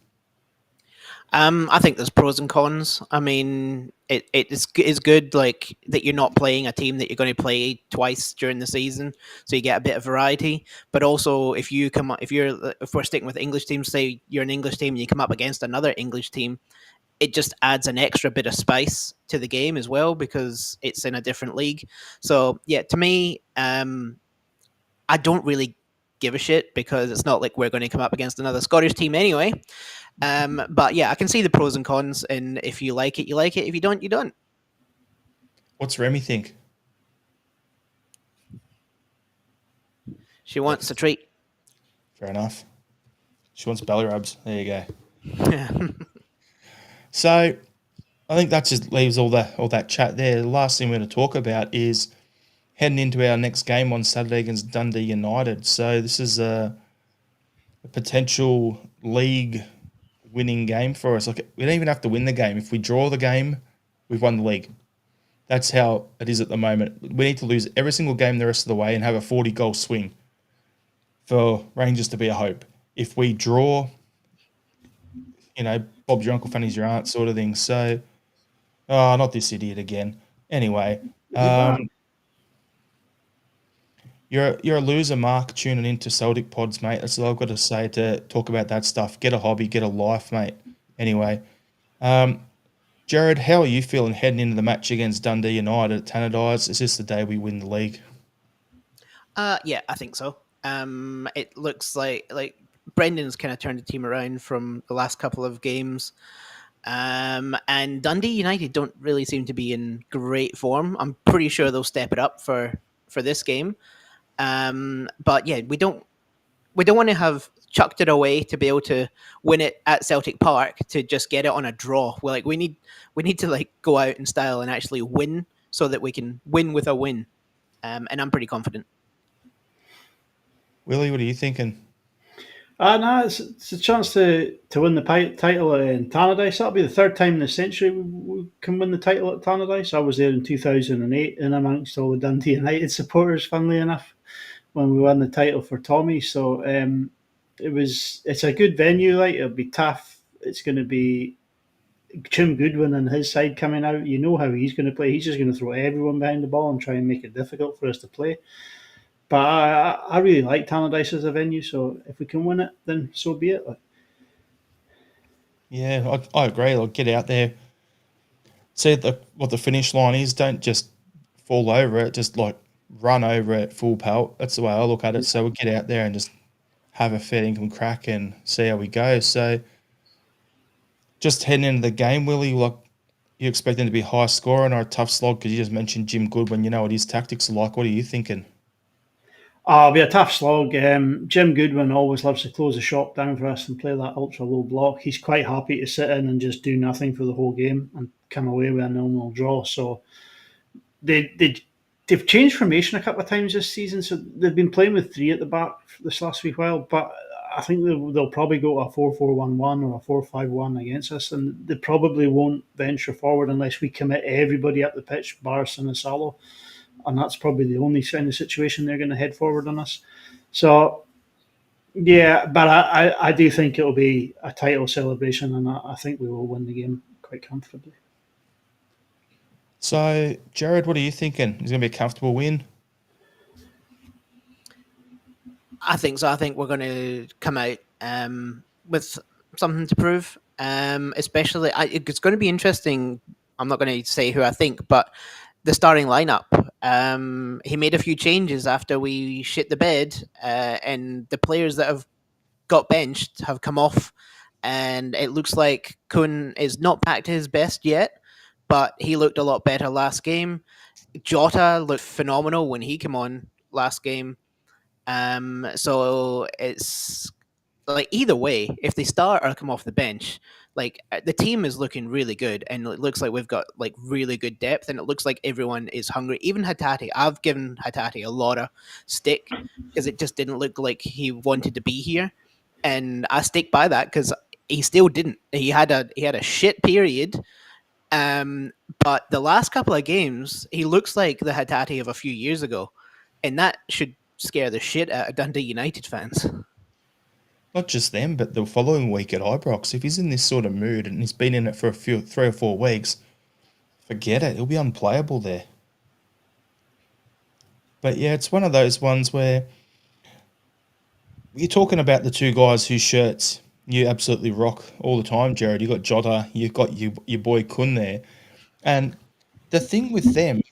I think there's pros and cons. I mean, it's good like that you're not playing a team that you're going to play twice during the season, so you get a bit of variety. But also, if we're sticking with English teams, say you're an English team and you come up against another English team, it just adds an extra bit of spice to the game as well because it's in a different league. So yeah, to me, I don't really give a shit because it's not like we're going to come up against another Scottish team anyway. But yeah, I can see the pros and cons, and if you like it, you like it. If you don't, you don't.
What's Remy think?
She wants a treat.
Fair enough. She wants belly rubs. There you go.
Yeah.
So I think that just leaves all that chat there. The last thing we're going to talk about is heading into our next game on Saturday against Dundee United. So this is a potential league winning game for us. Like, we don't even have to win the game. If we draw the game, we've won the league. That's how it is at the moment. We need to lose every single game the rest of the way and have a 40-goal swing for Rangers to be a hope. If we draw, Bob's your uncle, Fanny's your aunt sort of thing. So, not this idiot again. Anyway, you're a loser, Mark, tuning into Celtic Pods, mate. That's all I've got to say to talk about that stuff. Get a hobby, get a life, mate. Anyway, Jared, how are you feeling heading into the match against Dundee United at Tannadice? Is this the day we win the league?
Yeah, I think so. It looks like Brendan's kind of turned the team around from the last couple of games. And Dundee United don't really seem to be in great form. I'm pretty sure they'll step it up for this game. But yeah, we don't want to have chucked it away to be able to win it at Celtic Park to just get it on a draw. We need to like go out in style and actually win so that we can win with a win. And I'm pretty confident.
Willie, what are you thinking?
No, it's a chance to win the title in Tannadice. That'll be the third time in the century we can win the title at Tannadice. I was there in 2008 in amongst all the Dundee United supporters, funnily enough, when we won the title for Tommy. So it's a good venue. Like, it'll be tough. It's going to be Jim Goodwin and his side coming out. You know how he's going to play. He's just going to throw everyone behind the ball and try and make it difficult for us to play. But I really like Tannadice as a venue, so if we can win it, then so be it.
Yeah, I agree. Like, get out there, see what the finish line is. Don't just fall over it. Just like run over it full pelt. That's the way I look at it. So we'll get out there and just have a fair income crack and see how we go. So just heading into the game, Willie, like, you expecting to be high scoring or a tough slog? Because you just mentioned Jim Goodwin. You know what his tactics are like. What are you thinking?
It'll be a tough slog. Jim Goodwin always loves to close the shop down for us and play that ultra low block. He's quite happy to sit in and just do nothing for the whole game and come away with a normal draw. So they've changed formation a couple of times this season. So they've been playing with three at the back this last week while, but I think they'll probably go to a 4-4-1-1 or a 4-5-1 against us, and they probably won't venture forward unless we commit everybody up the pitch, bar Sinisalo. And that's probably the only kind of situation they're going to head forward on us. So, yeah, but I do think it'll be a title celebration, and I think we will win the game quite comfortably.
So, Jared, what are you thinking? Is it going to be a comfortable win?
I think so. I think we're going to come out with something to prove. Especially, it's going to be interesting. I'm not going to say who I think, but the starting lineup. He made a few changes after we shit the bed, and the players that have got benched have come off, and it looks like Kun is not back to his best yet, but he looked a lot better last game. Jota looked phenomenal when he came on last game. So it's like either way, if they start or come off the bench, like the team is looking really good, and it looks like we've got like really good depth, and it looks like everyone is hungry. Even Hatate, I've given Hatate a lot of stick because it just didn't look like he wanted to be here, and I stick by that because he still didn't. He had a shit period. But the last couple of games, he looks like the Hatate of a few years ago, and that should scare the shit out of Dundee United fans.
Not just them, but the following week at Ibrox. If he's in this sort of mood and he's been in it for 3 or 4 weeks, forget it. He'll be unplayable there. But yeah, it's one of those ones where you're talking about the two guys whose shirts you absolutely rock all the time, Jared. You've got Jota, you've got your boy Kun there. And the thing with them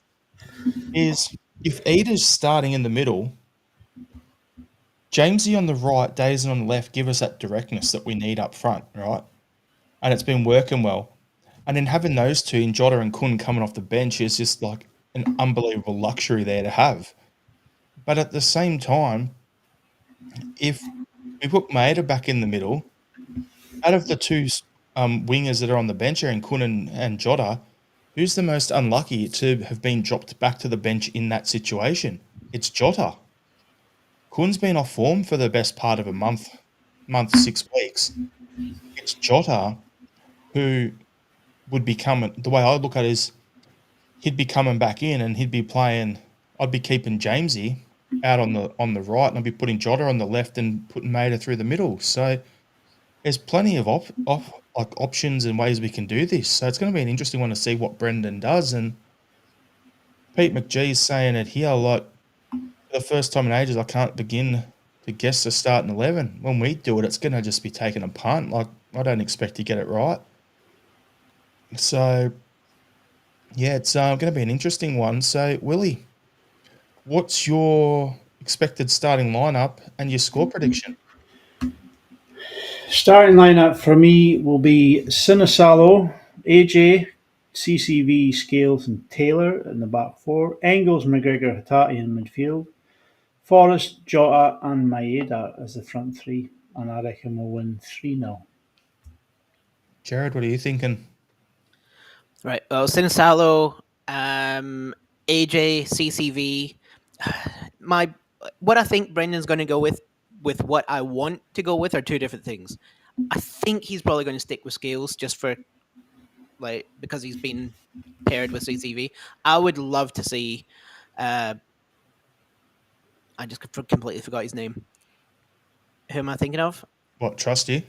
is if Ada's starting in the middle, Jamesy on the right, Dazen on the left give us that directness that we need up front, right? And it's been working well. And then having those two in Jota and Kun coming off the bench is just like an unbelievable luxury there to have. But at the same time, if we put Maeda back in the middle, out of the two wingers that are on the bench here in Kun and Jota, who's the most unlucky to have been dropped back to the bench in that situation? It's Jota. Kun's been off form for the best part of a month, 6 weeks. It's Jota who would be coming. The way I look at it is he'd be coming back in and he'd be playing. I'd be keeping Jamesy out on the right, and I'd be putting Jota on the left and putting Maeda through the middle. So there's plenty of options and ways we can do this. So it's going to be an interesting one to see what Brendan does. And Pete McGee's saying it here, like, for the first time in ages, I can't begin to guess the starting 11. When we do it, it's going to just be taking a punt. Like, I don't expect to get it right. So, yeah, it's going to be an interesting one. So, Willie, what's your expected starting lineup and your score prediction?
Starting lineup for me will be Sinisalo, AJ, CCV, Scales, and Taylor in the back four. Engels, McGregor, Hatati in midfield. Forrest, Jota, and Maeda as the front three. And I reckon we'll win 3-0.
Jared, what are you thinking?
Right. Well, Sinisalo, AJ, CCV. My what I think Brendan's going to go with what I want to go with are two different things. I think he's probably going to stick with Scales just for because he's been paired with CCV. I would love to see. I just completely forgot his name. Who am I thinking of?
What, Trusty?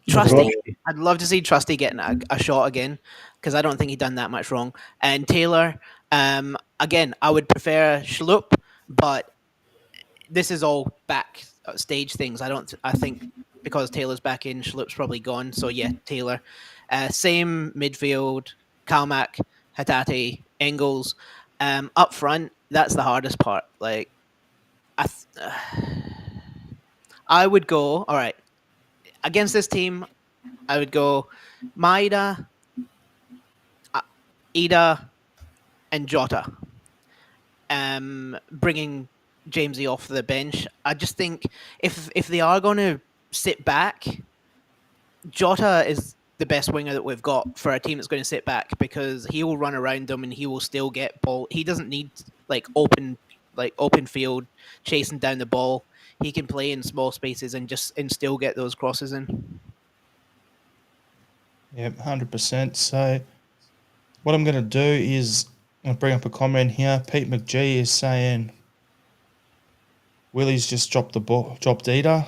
Trusty.
McGrory.
I'd love to see Trusty getting a shot again because I don't think he'd done that much wrong. And Taylor, again, I would prefer Schlupp, but this is all back stage things. I think because Taylor's back in, Schlupp's probably gone. So yeah, Taylor. Same midfield. Kalmak, Hatate, Engels. Up front, that's the hardest part. Like I would go. All right, against this team, I would go Maida, Ida, and Jota. Bringing Jamesy off the bench. I just think if they are going to sit back, Jota is the best winger that we've got for a team that's going to sit back because he will run around them and he will still get ball. He doesn't need open field chasing down the ball. He can play in small spaces and still get those crosses in.
Yep, 100%. So, what I'm going to do is I'm going to bring up a comment here. Pete McGee is saying Willie's just dropped Ida.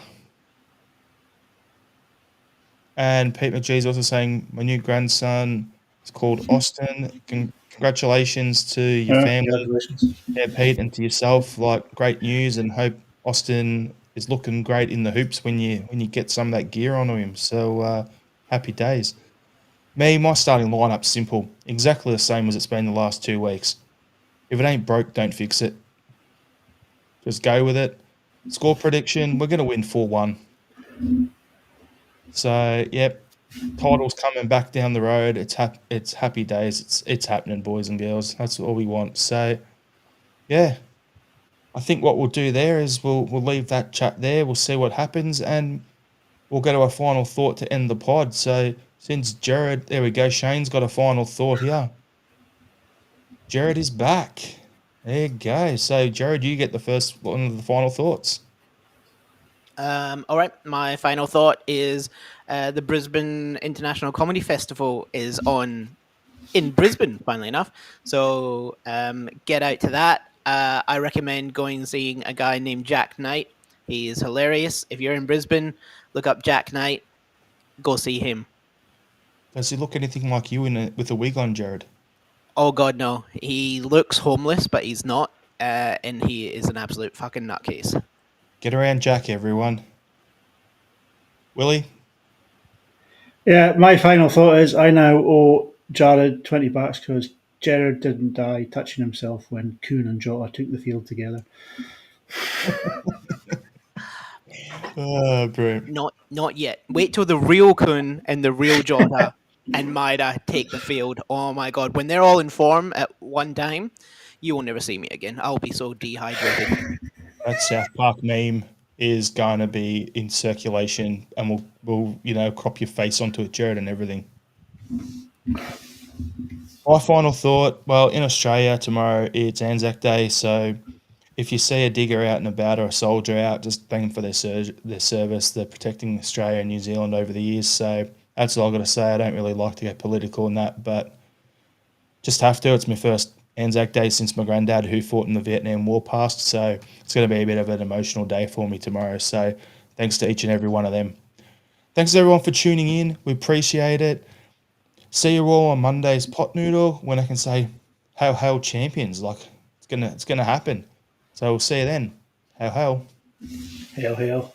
And Pete McGee is also saying my new grandson is called Austin. Congratulations to your family.
Congratulations.
Yeah, Pete, and to yourself. Like, great news, and hope Austin is looking great in the hoops when you get some of that gear onto him. So happy days. My starting lineup's simple, exactly the same as it's been the last 2 weeks. If it ain't broke, don't fix it. Just go with it. Score prediction: we're going to win 4-1. So yep, title's coming back down the road. It's happy days. It's happening, boys and girls. That's all we want. So yeah, I think what we'll do there is we'll leave that chat there. We'll see what happens, and we'll go to our final thought to end the pod. So since Jared, there we go. Shane's got a final thought here. Jared is back. There you go. So Jared, you get the first one of the final thoughts.
All right, my final thought is the Brisbane International Comedy Festival is on in Brisbane, funnily enough. So get out to that. I recommend going and seeing a guy named Jack Knight. He is hilarious. If you're in Brisbane, look up Jack Knight. Go see him.
Does he look anything like you with a wig on, Jared?
Oh, God, no. He looks homeless, but he's not. And he is an absolute fucking nutcase.
Get around Jack, everyone. Willie?
Yeah, my final thought is I now owe Jared 20 bucks because Jared didn't die touching himself when Kuhn and Jota took the field together.
Oh, brilliant.
Not yet. Wait till the real Kun and the real Jota and Maida take the field. Oh my God. When they're all in form at one time, you will never see me again. I'll be so dehydrated.
That South Park meme is going to be in circulation, and we'll crop your face onto it, Jared, and everything. My final thought, well, in Australia tomorrow it's Anzac Day, so if you see a digger out and about or a soldier out, just thank them for their service. They're protecting Australia and New Zealand over the years, so that's all I've got to say. I don't really like to get political in that, but just have to. It's my first Anzac Day since my granddad, who fought in the Vietnam War, passed, so it's going to be a bit of an emotional day for me tomorrow, so thanks to each and every one of them. Thanks everyone for tuning in. We appreciate it. See you all on Monday's Pot Noodle when I can say hail champions. Like it's gonna happen. So we'll see you then. Hail.
Hail, hail.